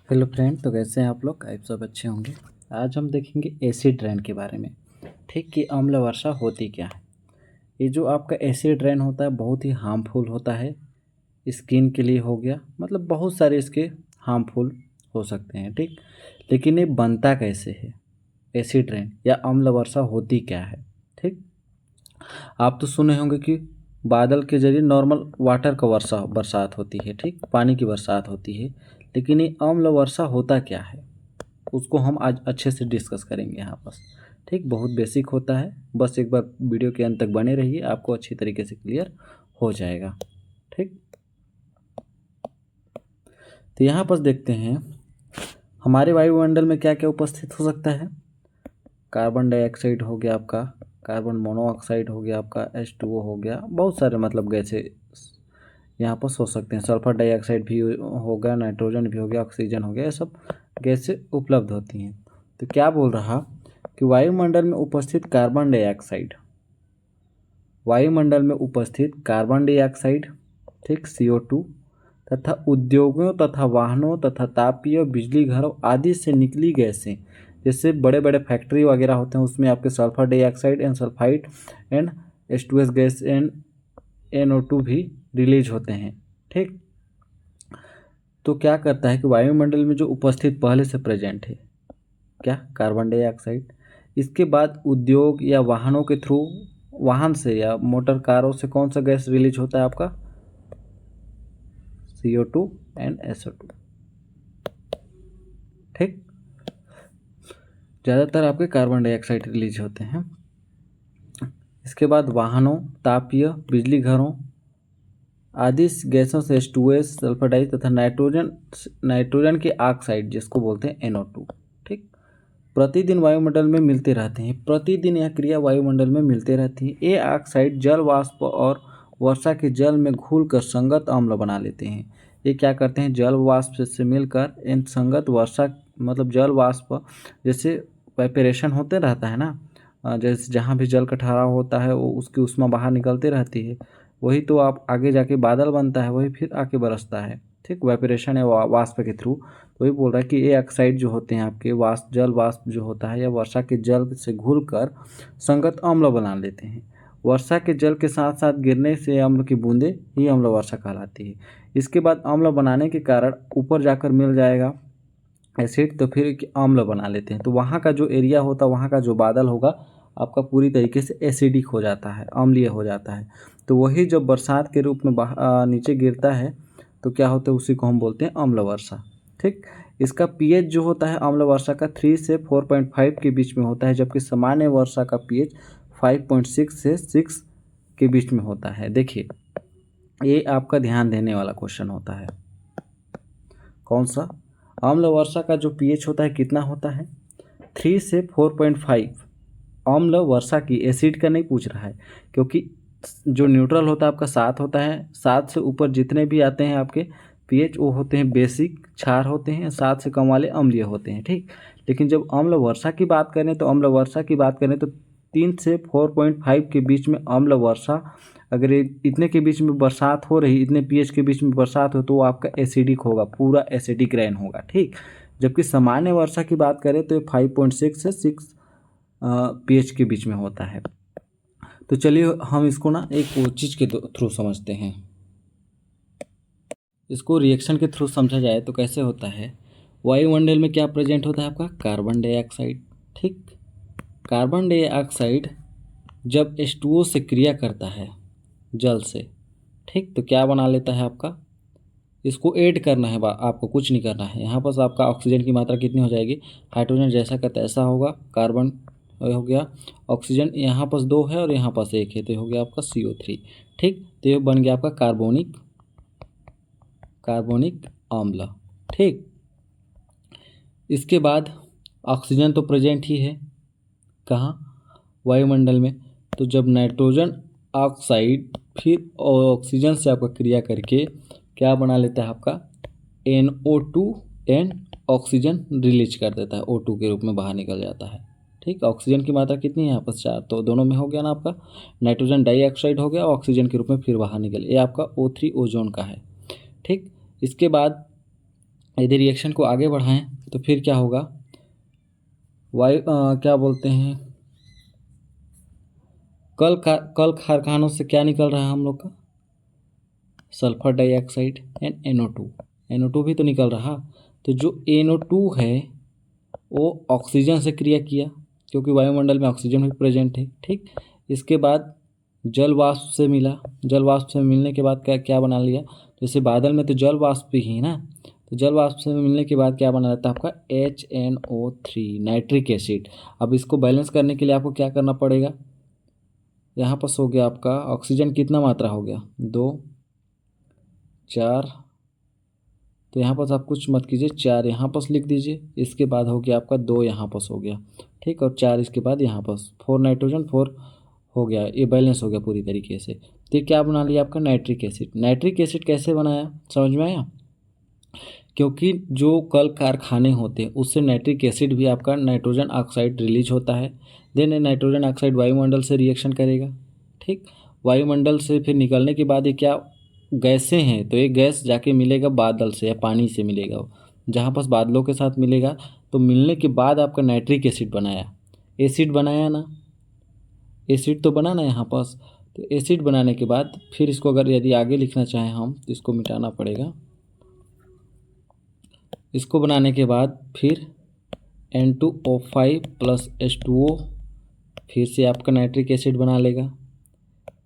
Hello friend, तो कैसे हैं आप लोग? आप सब अच्छे होंगे। आज हम देखेंगे एसिड रेन के बारे में। ठीक, कि अम्ल वर्षा होती क्या है। ये जो आपका एसिड रेन होता है बहुत ही हार्मफुल होता है। स्किन के लिए हो गया, मतलब बहुत सारे इसके हार्मफुल हो सकते हैं। ठीक, लेकिन ये बनता कैसे है एसिड रेन या अम्ल वर्षा होती क्या है। ठीक, आप तो सुने होंगे कि बादल के जरिए नॉर्मल वाटर का बरसात होती है। ठीक, पानी की बरसात होती है। लेकिन ये अम्ल वर्षा होता क्या है उसको हम आज अच्छे से डिस्कस करेंगे यहाँ पर। ठीक, बहुत बेसिक होता है। बस एक बार वीडियो के अंत तक बने रहिए, आपको अच्छी तरीके से क्लियर हो जाएगा। ठीक, तो यहाँ पर देखते हैं हमारे वायुमंडल में क्या क्या उपस्थित हो सकता है। कार्बन डाइऑक्साइड हो गया आपका, कार्बन मोनोऑक्साइड हो गया आपका, H2O हो गया, बहुत सारे मतलब गैसें यहाँ पर हो सकते हैं। सल्फर डाइऑक्साइड भी हो गया, नाइट्रोजन भी हो गया, ऑक्सीजन हो गया, ये सब गैसें उपलब्ध होती हैं। तो क्या बोल रहा कि वायुमंडल में उपस्थित कार्बन डाइऑक्साइड, वायुमंडल में उपस्थित कार्बन डाइऑक्साइड, ठीक, CO2 तथा उद्योगों तथा वाहनों तथा तापीय बिजली घरों आदि से निकली गैसें, जैसे बड़े बड़े फैक्ट्री वगैरह होते हैं उसमें आपके sulphur dioxide and sulphide and H2S gas and NO2 भी रिलीज होते हैं। ठीक, तो क्या करता है कि वायुमंडल में जो उपस्थित पहले से प्रेजेंट है क्या, कार्बन डाइऑक्साइड, इसके बाद उद्योग या वाहनों के थ्रू, वाहन से या मोटर कारों से कौन सा गैस रिलीज होता है आपका, CO2 एंड SO2। ठीक, ज़्यादातर आपके कार्बन डाइऑक्साइड रिलीज होते हैं। इसके बाद वाहनों, तापीय बिजली घरों आदि गैसों से H2S, सल्फर डाई तथा नाइट्रोजन की ऑक्साइड जिसको बोलते हैं NO2। ठीक, प्रतिदिन वायुमंडल में मिलते रहते हैं। प्रतिदिन यह क्रिया वायुमंडल में मिलते रहती है। ये ऑक्साइड जल वाष्प और वर्षा के जल में घुलकर संगत अम्ल बना लेते हैं। ये क्या करते हैं, जल वाष्प से मिलकर इन संगत वर्षा, मतलब जल वाष्प जैसे वेपरेशन होते रहता है ना, जैसे जहाँ भी जल का ठहराव होता है वो उसकी उष्मा बाहर निकलते रहती है, वही तो आप आगे जाके बादल बनता है, वही फिर आके बरसता है। ठीक, वेपरेशन है वाष्प के थ्रू। वही बोल रहा है कि ये ऑक्साइड जो होते हैं आपके वाष्प, जल वाष्प जो होता है या वर्षा के जल से घुलकर संगत अम्ल बना लेते हैं। वर्षा के जल के साथ साथ गिरने से अम्ल की बूंदें ही अम्ल वर्षा कहलाती है। इसके बाद अम्ल बनाने के कारण ऊपर जाकर मिल जाएगा एसिड, तो फिर अम्ल बना लेते हैं। तो वहाँ का जो एरिया होता है, वहाँ का जो बादल होगा आपका पूरी तरीके से एसिडिक हो जाता है, अम्लीय हो जाता है। तो वही जब बरसात के रूप में नीचे गिरता है तो क्या होता है, उसी को हम बोलते हैं अम्ल वर्षा। ठीक, इसका pH जो होता है अम्ल वर्षा का 3 से 4.5 के बीच में होता है, जबकि सामान्य वर्षा का pH 5.6 से 6 के बीच में होता है। देखिए, ये आपका ध्यान देने वाला क्वेश्चन होता है। कौन सा, अम्ल वर्षा का जो pH होता है कितना होता है, 3 से 4.5। अम्ल वर्षा की, एसिड का नहीं पूछ रहा है, क्योंकि जो न्यूट्रल होता है आपका 7 होता है। 7 से ऊपर जितने भी आते हैं आपके pH वो होते हैं बेसिक, क्षार होते हैं। 7 से कम वाले अम्लीय होते हैं। ठीक, लेकिन जब अम्ल वर्षा की बात करें तो अम्ल वर्षा की बात करें तो 3 से 4.5 के बीच में अम्ल वर्षा, अगर इतने के बीच में बरसात हो रही, इतने pH के बीच में बरसात हो तो वो आपका एसिडिक होगा, पूरा एसिडिक रेन होगा। ठीक, जबकि सामान्य वर्षा की बात करें तो 5.6 से 6 pH के बीच में होता है। तो चलिए हम इसको ना एक वो चीज़ के थ्रू समझते हैं। इसको रिएक्शन के थ्रू समझा जाए तो कैसे होता है, वायुमंडल में क्या प्रेजेंट होता है आपका, कार्बन डाइऑक्साइड। ठीक, कार्बन डाइऑक्साइड जब H2O से क्रिया करता है जल से, ठीक, तो क्या बना लेता है आपका, इसको ऐड करना है, आपको कुछ नहीं करना है। यहाँ पर आपका ऑक्सीजन की मात्रा कितनी हो जाएगी, हाइड्रोजन जैसा का तैसा होगा, कार्बन हो गया, ऑक्सीजन यहाँ पास 2 है और यहाँ पास 1 है, तो हो गया आपका CO3। ठीक, तो ये बन गया आपका कार्बोनिक अम्ल। ठीक, इसके बाद ऑक्सीजन तो प्रेजेंट ही है कहाँ, वायुमंडल में। तो जब नाइट्रोजन ऑक्साइड फिर ऑक्सीजन से आपका क्रिया करके क्या बना लेता है आपका, NO2 एंड ऑक्सीजन रिलीज कर देता है, O2 के रूप में बाहर निकल जाता है। ठीक, ऑक्सीजन की मात्रा कितनी है यहाँ पर 4, तो दोनों में हो गया ना आपका, नाइट्रोजन डाइऑक्साइड हो गया, ऑक्सीजन के रूप में फिर बाहर निकल, ये आपका O3 ओजोन का है। ठीक, इसके बाद यदि रिएक्शन को आगे बढ़ाएं तो फिर क्या होगा, क्या बोलते हैं, कल कारखानों से क्या निकल रहा है हम लोग का, sulphur dioxide and NO2। NO2 भी तो निकल रहा। तो जो NO2 है वो ऑक्सीजन से क्रिया किया, क्योंकि वायुमंडल में ऑक्सीजन भी प्रेजेंट है। ठीक, इसके बाद जल वाष्प से मिला, जल वाष्प से मिलने के बाद क्या क्या बना लिया, जैसे बादल में तो जल वाष्प ही ना, तो जल वाष्प से मिलने के बाद क्या बना रहता है आपका HNO3 नाइट्रिक एसिड। अब इसको बैलेंस करने के लिए आपको क्या करना पड़ेगा, यहाँ पर हो गया आपका ऑक्सीजन कितना मात्रा हो गया, 2 4, तो यहाँ पर आप कुछ मत कीजिए, 4 यहाँ पर लिख दीजिए, इसके बाद हो गया आपका 2 यहाँ पर हो गया। ठीक, और 4 इसके बाद यहाँ पर 4 नाइट्रोजन 4 हो गया, ये बैलेंस हो गया पूरी तरीके से। तो ये क्या बना लिया आपका नाइट्रिक एसिड। नाइट्रिक एसिड कैसे बनाया, समझ में आया, क्योंकि जो कल कारखाने होते हैं उससे नाइट्रिक एसिड भी आपका नाइट्रोजन ऑक्साइड रिलीज होता है। देन नाइट्रोजन ऑक्साइड वायुमंडल से रिएक्शन करेगा। ठीक, वायुमंडल से फिर निकलने के बाद ये क्या गैसें हैं, तो ये गैस जाके मिलेगा बादल से या पानी से मिलेगा, जहाँ पास बादलों के साथ मिलेगा। तो मिलने के बाद आपका नाइट्रिक एसिड बनाया, एसिड बनाया ना, एसिड तो बना ना यहाँ पास। तो एसिड बनाने के बाद फिर इसको अगर यदि आगे लिखना चाहें हम तो इसको मिटाना पड़ेगा। इसको बनाने के बाद फिर N2O5 + H2O, फिर से आपका नाइट्रिक एसिड बना लेगा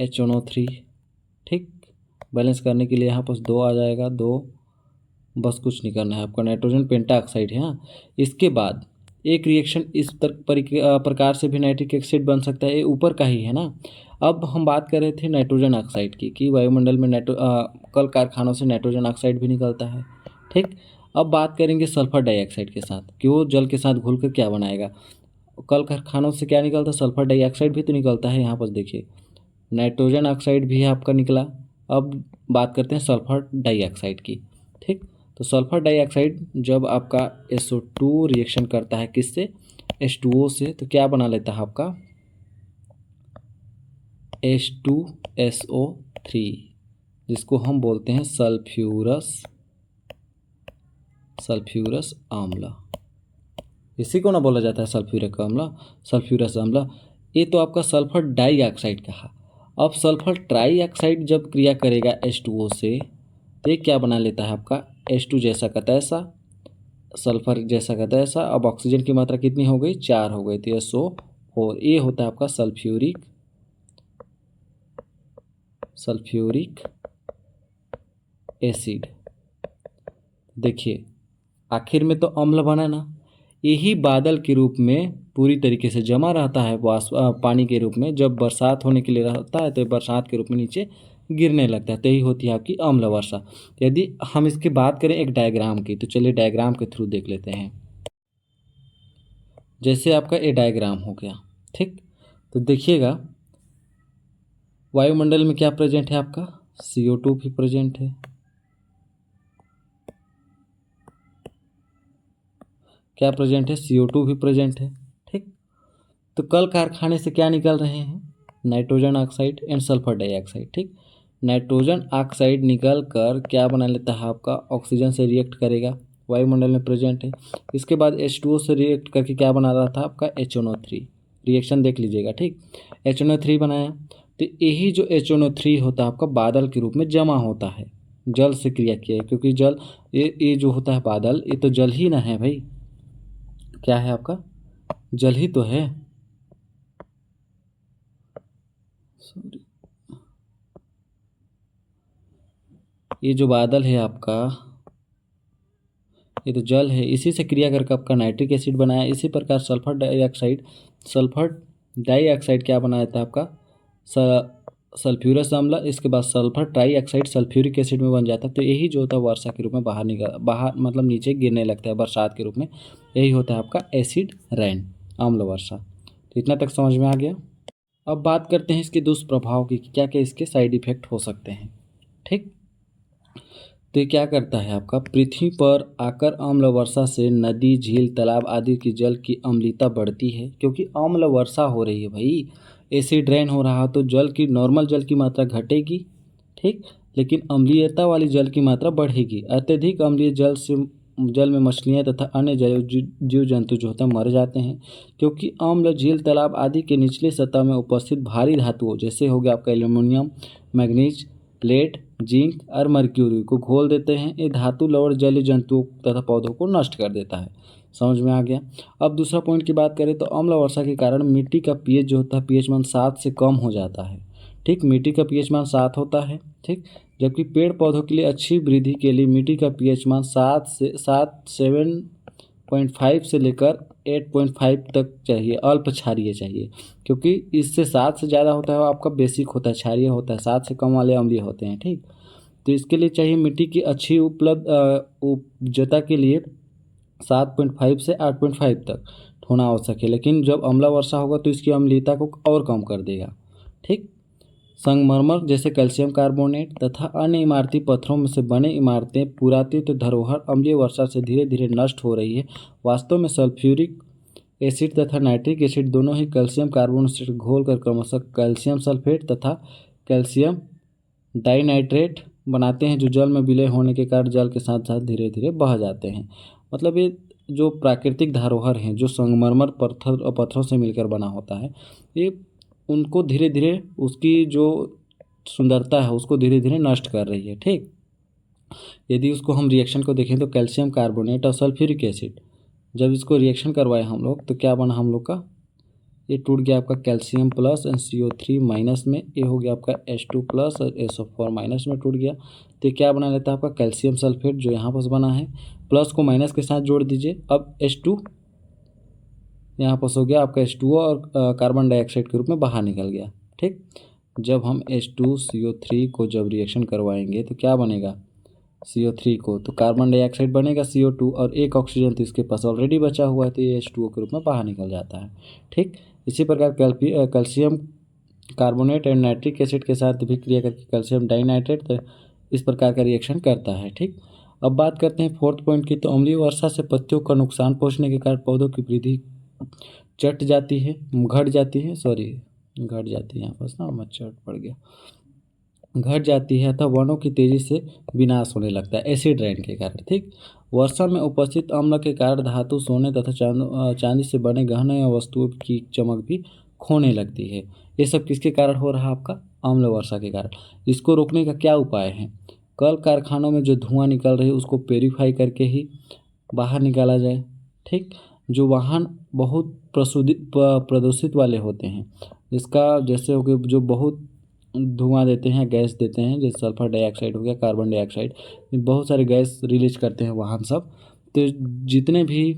HNO3। ठीक, बैलेंस करने के लिए यहाँ पर 2 आ जाएगा, 2, बस कुछ नहीं करना है आपका, नाइट्रोजन पेंटाऑक्साइड है। हाँ, इसके बाद एक रिएक्शन इस प्रकार से भी नाइट्रिक एसिड बन सकता है, ये ऊपर का ही है ना। अब हम बात कर रहे थे नाइट्रोजन ऑक्साइड की, कि वायुमंडल में कल कारखानों से नाइट्रोजन ऑक्साइड भी निकलता है। ठीक, अब बात करेंगे सल्फर डाइऑक्साइड के साथ कि वो जल के साथ घुल कर क्या बनाएगा। कल कारखानों से क्या निकलता है, सल्फर डाइऑक्साइड भी तो निकलता है। यहाँ पर देखिए नाइट्रोजन ऑक्साइड भी आपका निकला। अब बात करते हैं सल्फर डाइऑक्साइड की। ठीक, तो सल्फर डाइऑक्साइड जब आपका SO2 रिएक्शन करता है किससे, H2O से, तो क्या बना लेता है आपका H2SO3, जिसको हम बोलते हैं सल्फ्यूरस अम्ल। इसी को ना बोला जाता है सल्फ्यूरिक अम्ल, सल्फ्यूरस अम्ल। ये तो आपका सल्फर डाइऑक्साइड कहा। अब सल्फर ट्राइऑक्साइड जब क्रिया करेगा H2O से, तो ये क्या बना लेता है आपका H2 जैसा का तैसा, सल्फर जैसा का तैसा। अब ऑक्सीजन की मात्रा कितनी हो गई, 4 हो गई, तो SO4। ये होता है आपका सल्फ्यूरिक एसिड। देखिए आखिर में तो अम्ल बना ना, यही बादल के रूप में पूरी तरीके से जमा रहता है पानी के रूप में। जब बरसात होने के लिए रहता है तो बरसात के रूप में नीचे गिरने लगता है, तो यही होती है आपकी अम्ल वर्षा। यदि हम इसकी बात करें एक डायग्राम की, तो चलिए डायग्राम के थ्रू देख लेते हैं। जैसे आपका ये डायग्राम हो गया। ठीक, तो देखिएगा वायुमंडल में क्या प्रेजेंट है आपका, CO2 भी प्रेजेंट है। क्या प्रेजेंट है, CO2 भी प्रेजेंट है। ठीक, तो कल कारखाने से क्या निकल रहे हैं, nitrogen oxide and sulphur dioxide. ठीक, नाइट्रोजन ऑक्साइड निकल कर क्या बना लेता है आपका, ऑक्सीजन से रिएक्ट करेगा, वायुमंडल में प्रेजेंट है। इसके बाद H2O से रिएक्ट करके क्या बना रहा था आपका HNO3। रिएक्शन देख लीजिएगा। ठीक, HNO3 बनाया, तो यही जो HNO3 होता है आपका बादल के रूप में जमा होता है, जल से क्रिया किया है, क्योंकि जल ये जो होता है बादल, ये तो जल ही ना है भाई, क्या है आपका, जल ही तो है। सॉरी, ये जो बादल है आपका, ये तो जल है, इसी से क्रिया करके आपका नाइट्रिक एसिड बनाया। इसी प्रकार सल्फर डाइऑक्साइड क्या बनाया था आपका, सल्फ्यूरस अम्ल। इसके बाद सल्फर ट्राइऑक्साइड सल्फ्यूरिक एसिड में बन जाता है। तो यही जो होता है वर्षा के रूप में बाहर मतलब नीचे गिरने लगता है बरसात के रूप में। यही होता है आपका एसिड रेन, अम्ल वर्षा। तो इतना तक समझ में आ गया। अब बात करते हैं इसके दुष्प्रभाव की, क्या क्या इसके साइड इफेक्ट हो सकते हैं। ठीक, तो ये क्या करता है आपका, पृथ्वी पर आकर अम्ल वर्षा से नदी, झील, तालाब आदि की जल की अम्लीयता बढ़ती है, क्योंकि अम्ल वर्षा हो रही है भाई, एसिड रेन हो रहा, तो जल की नॉर्मल जल की मात्रा घटेगी। ठीक, लेकिन अम्लीयता वाली जल की मात्रा बढ़ेगी। अत्यधिक अम्लीय जल से जल में मछलियाँ तथा अन्य जीव जंतु जो होते हैं मर जाते हैं, क्योंकि अम्ल झील तालाब आदि के निचली सतह में उपस्थित भारी धातुओं जैसे हो गया आपका एल्युमिनियम, मैग्नीज, लेड, जिंक और मर्क्यूरी को घोल देते हैं। ये धातु लवण जलीय जंतुओं तथा पौधों को नष्ट कर देता है। समझ में आ गया। अब दूसरा पॉइंट की बात करें तो अम्ल वर्षा के कारण मिट्टी का पीएच जो होता है पीएच मान 7 से कम हो जाता है। ठीक, मिट्टी का पीएच मान 7 होता है। ठीक, जबकि पेड़ पौधों के लिए अच्छी वृद्धि के लिए मिट्टी का पीएच मान 7.5 से लेकर 8.5 तक चाहिए, अल्प क्षारीय चाहिए, क्योंकि इससे 7 से ज़्यादा होता है वो आपका बेसिक होता है, क्षारीय होता है, 7 से कम वाले अम्लीय होते हैं। ठीक, तो इसके लिए चाहिए मिट्टी की अच्छी उपजता के लिए 7.5 से 8.5 तक होना आवश्यक है, लेकिन जब अम्ला वर्षा होगा तो इसकी अम्लीयता को और कम कर देगा। ठीक, संगमरमर जैसे कैल्शियम कार्बोनेट तथा अन्य इमारती पत्थरों में से बने इमारतें पुरातत्व धरोहर अम्लीय वर्षा से धीरे धीरे नष्ट हो रही है। वास्तव में सल्फ्यूरिक एसिड तथा नाइट्रिक एसिड दोनों ही कैल्शियम कार्बोनेट घोल कर क्रमशः कैल्शियम सल्फेट तथा कैल्शियम डाइनाइट्रेट बनाते हैं, जो जल में विलय होने के कारण जल के साथ साथ धीरे धीरे बह जाते हैं। मतलब ये जो प्राकृतिक धरोहर हैं जो संगमरमर पत्थरों से मिलकर बना होता है, ये उनको धीरे धीरे उसकी जो सुंदरता है उसको धीरे धीरे नष्ट कर रही है। ठीक, यदि उसको हम रिएक्शन को देखें तो कैल्शियम कार्बोनेट और सल्फ्यूरिक एसिड जब इसको रिएक्शन करवाए हम लोग तो क्या बना हम लोग का, ये टूट गया आपका calcium plus and CO3 minus में, ये हो गया आपका H2 प्लस और SO4 माइनस में टूट गया। तो ये क्या बना लेता है आपका कैल्शियम सल्फेट जो यहाँ पर बना है, प्लस को माइनस के साथ जोड़ दीजिए। अब H2 यहाँ पर हो गया आपका H2O और कार्बन डाइऑक्साइड के रूप में बाहर निकल गया। ठीक, जब हम H2CO3 को जब रिएक्शन करवाएंगे तो क्या बनेगा, CO3 को तो कार्बन डाइऑक्साइड बनेगा CO2 और एक ऑक्सीजन तो इसके पास ऑलरेडी बचा हुआ है तो ये H2O के रूप में बाहर निकल जाता है। ठीक, इसी प्रकार calcium carbonate and nitric acid के साथ भी क्रिया करके कैल्शियम डाइनाइट्रेट तो इस प्रकार का रिएक्शन करता है। ठीक, अब बात करते हैं फोर्थ पॉइंट की। तो अम्लीय वर्षा से पत्तियों का नुकसान पहुँचने के कारण पौधों की वृद्धि घट जाती है, यहाँ पर ना मत चट पड़ गया, घट जाती है अतः वनों की तेजी से विनाश होने लगता है एसिड रेन के कारण। ठीक, वर्षा में उपस्थित अम्ल के कारण धातु, सोने तथा चांदी से बने गहने वस्तुओं की चमक भी खोने लगती है। ये सब किसके कारण हो रहा है आपका, अम्ल वर्षा के कारण। इसको रोकने का क्या उपाय है, कल कारखानों में जो धुआं निकल रही है उसको प्योरीफाई करके ही बाहर निकाला जाए। ठीक, जो वाहन बहुत प्रदूषित वाले होते हैं, इसका जैसे हो गया जो बहुत धुआं देते हैं, गैस देते हैं, जैसे सल्फर डाइऑक्साइड हो गया, कार्बन डाइऑक्साइड, बहुत सारे गैस रिलीज करते हैं वाहन सब। तो जितने भी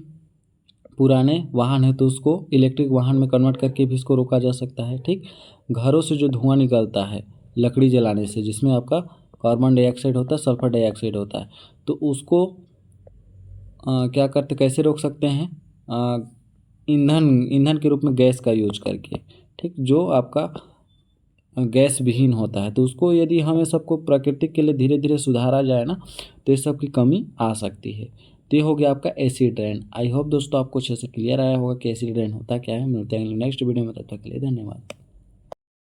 पुराने वाहन है तो उसको इलेक्ट्रिक वाहन में कन्वर्ट करके भी इसको रोका जा सकता है। ठीक, घरों से जो धुआं निकलता है लकड़ी जलाने से जिसमें आपका कार्बन डाइऑक्साइड होता है, सल्फर डाइऑक्साइड होता है, तो उसको क्या करते, कैसे रोक सकते हैं, ईंधन के रूप में गैस का यूज करके। ठीक, जो आपका गैस विहीन होता है तो उसको यदि हमें सबको प्राकृतिक के लिए धीरे धीरे सुधारा जाए ना तो इस सब की कमी आ सकती है। तो ये हो गया आपका एसिड रेन। आई होप दोस्तों आपको अच्छे से क्लियर आया होगा कि एसिड रेन होता क्या है। मिलते हैं नेक्स्ट वीडियो में, तब तक के लिए धन्यवाद।